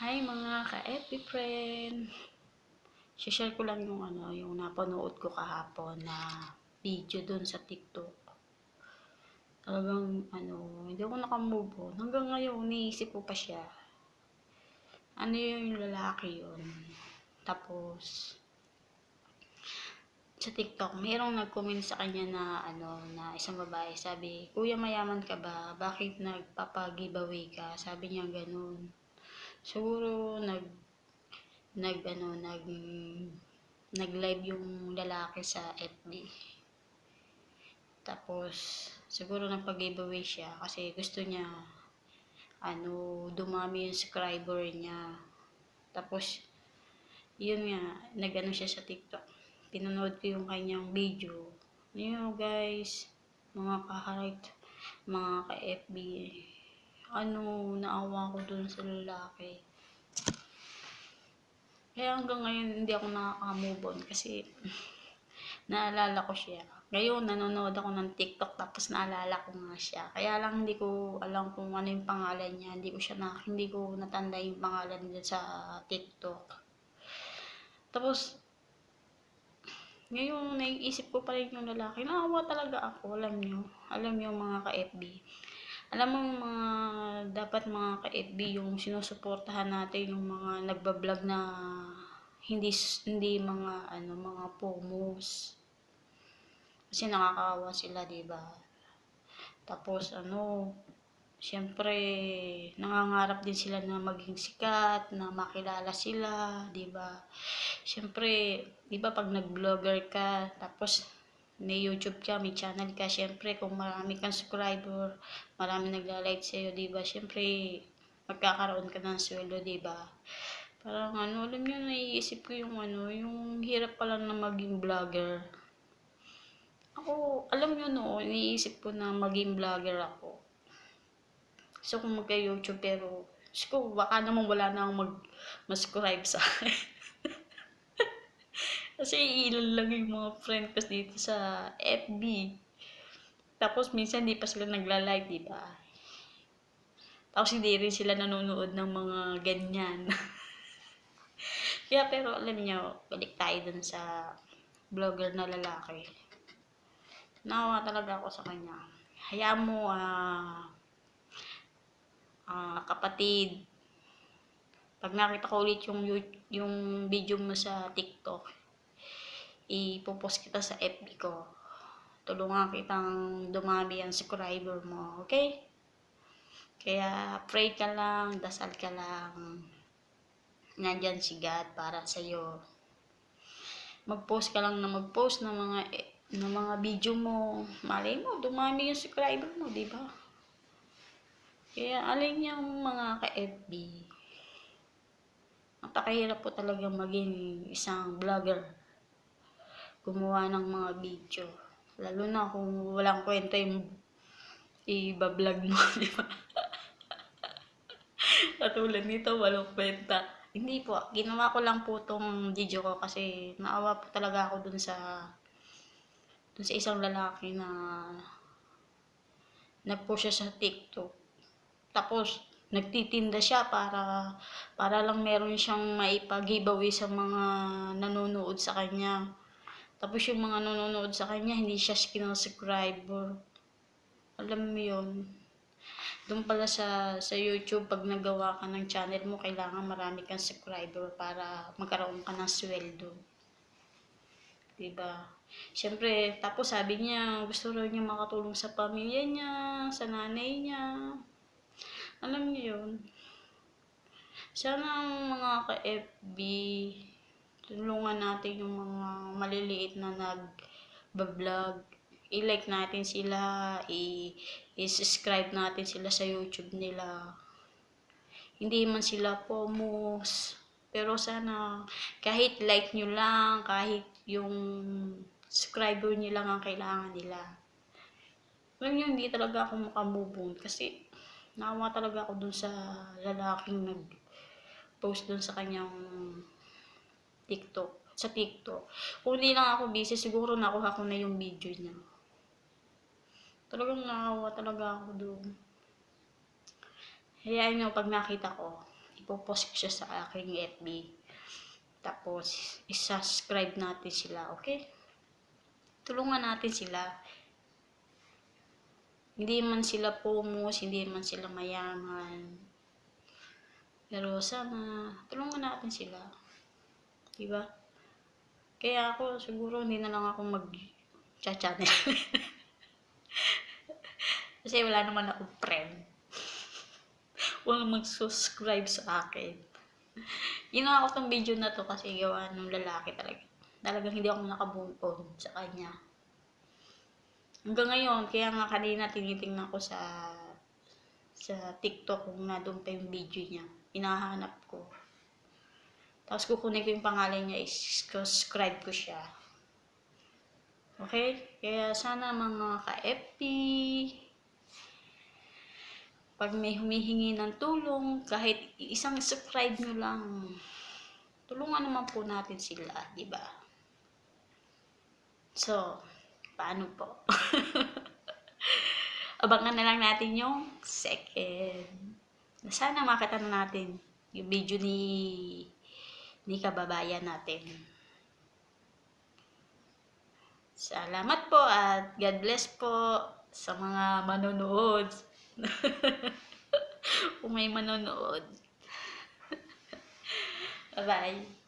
Hi mga ka-FB friend! Share ko lang yung napanood ko kahapon na video dun sa TikTok. Talagang hindi ako nakamove on. Hanggang ngayon, iniisip ko pa siya. Ano yung lalaki yun? Tapos, sa TikTok, mayroong nag-comment sa kanya na isang babae. Sabi, "Kuya, mayaman ka ba? Bakit nagpapag-giveaway ka?" Sabi niya ganun. Siguro, nag ano nag nag-live yung lalaki sa FB. Tapos siguro nagpa-giveaway siya kasi gusto niya dumami yung subscriber niya. Tapos yun nga, nag-ano siya sa TikTok. Pinanood ko yung kanyang video. Guys, mga ka-heart, mga ka-FB, naawa ko dun sa lalaki. Kaya hanggang ngayon hindi ako nakaka-move on kasi naalala ko siya. Ngayon nanonood ako ng TikTok tapos naalala ko nga siya. Kaya lang hindi ko alam kung ano yung pangalan niya. Hindi ko natanda yung pangalan niya sa TikTok. Tapos ngayon naiisip ko pa rin yung lalaki. Naawa talaga ako, alam niyo. Alam niyo mga ka-FB. Alam mo yung dapat mga ka-FB yung sinusuportahan natin yung mga nagba-vlog na hindi mga pomos. Kasi nakakaawa sila, 'di ba? Tapos siyempre nangangarap din sila na maging sikat, na makilala sila, 'di ba? Siyempre, 'di ba pag nag-vlogger ka, tapos may YouTube ka, may channel ka, siyempre kung marami kang subscriber, marami nagla-like sa iyo, 'di ba? Siyempre magkakaroon ka ng sweldo, 'di ba? Parang alam niyo, naiisip ko yung hirap pa lang na maging vlogger. Ako, alam niyo noon, iniisip ko na maging vlogger ako. Gusto kong magka-YouTube pero gusto ko baka naman wala na akong mag-subscribe sa akin. Kasi ilan lang yung mga friend ko dito sa FB. Tapos minsan di pa sila nagla-like, di ba? Tapos hindi rin sila nanonood ng mga ganyan. Kaya pero alam niyo, balik tayo dun sa vlogger na lalaki. Naawa talaga ako sa kanya. Hayaan mo, kapatid, pag nakita ko ulit yung video mo sa TikTok, ipopost kita sa FB ko. Tulungan kitang dumami ang subscriber mo, okay? Kaya pray ka lang, dasal ka lang. Nandyan si God para sa'yo. Mag-post ka lang na mag-post ng mga video mo. Malay mo, dumami yung subscriber mo, di ba? Kaya alin yung mga ka-FB, napakahirap po talaga maging isang vlogger. Gumawa ng mga video. Lalo na kung walang kwenta yung i-vlog mo, di ba? Katulad nito, walang kwenta. Hindi po, ginawa ko lang po tong video ko kasi naawa po talaga ako dun sa isang lalaki na nag-post siya sa TikTok. Tapos nagtitinda siya para lang meron siyang maipag-giveaway sa mga nanonood sa kanya. Tapos yung mga nanonood sa kanya, hindi siya kinasubscriber. Alam mo yun. Doon pala sa YouTube, pag nagawa ka ng channel mo, kailangan marami kang subscriber para magkaroon ka ng sweldo. Diba? Siyempre, tapos sabi niya, gusto rin niya makatulong sa pamilya niya, sa nanay niya. Alam niyo yun. Sana ang mga ka-FB, tulungan natin yung mga maliliit na nag-vlog. I-like natin sila, i-subscribe natin sila sa YouTube nila. Hindi man sila pomos, pero sana kahit like nyo lang, kahit yung subscriber nyo lang ang kailangan nila. Alam nyo, hindi talaga ako makamove on kasi naawa talaga ako dun sa lalaking nag-post dun sa kanyang sa TikTok. Kung hindi lang ako busy, siguro nakuha ko na yung video niya. Talagang naawa talaga ako doon. Hayaan nyo, pag nakita ko, ipopost ko siya sa aking FB. Tapos, isubscribe natin sila, okay? Tulungan natin sila. Hindi man sila pomos, hindi man sila mayaman. Pero sana, tulungan natin sila. Diba? Kaya ako, siguro hindi na lang ako mag-channel. Kasi wala naman akong friend. Walang mag-subscribe sa akin. Ginawa ko tong video na to kasi gawa ng lalaki talaga. Talagang hindi ako nakabump on sa kanya. Hanggang ngayon, kaya nga kanina tinitingnan ko sa TikTok kung nandun pa yung video niya. Hinahanap ko. Tapos kukunin ko yung pangalan niya, subscribe ko siya. Okay? Kaya sana mga ka-FP, pag may humihingi ng tulong, kahit isang subscribe nyo lang, tulungan naman po natin sila, di ba? So, paano po? Abangan na lang natin yung second. Sana makita na natin yung video ni kababayan natin. Salamat po at God bless po sa mga manonood. Kung may manonood. Bye-bye.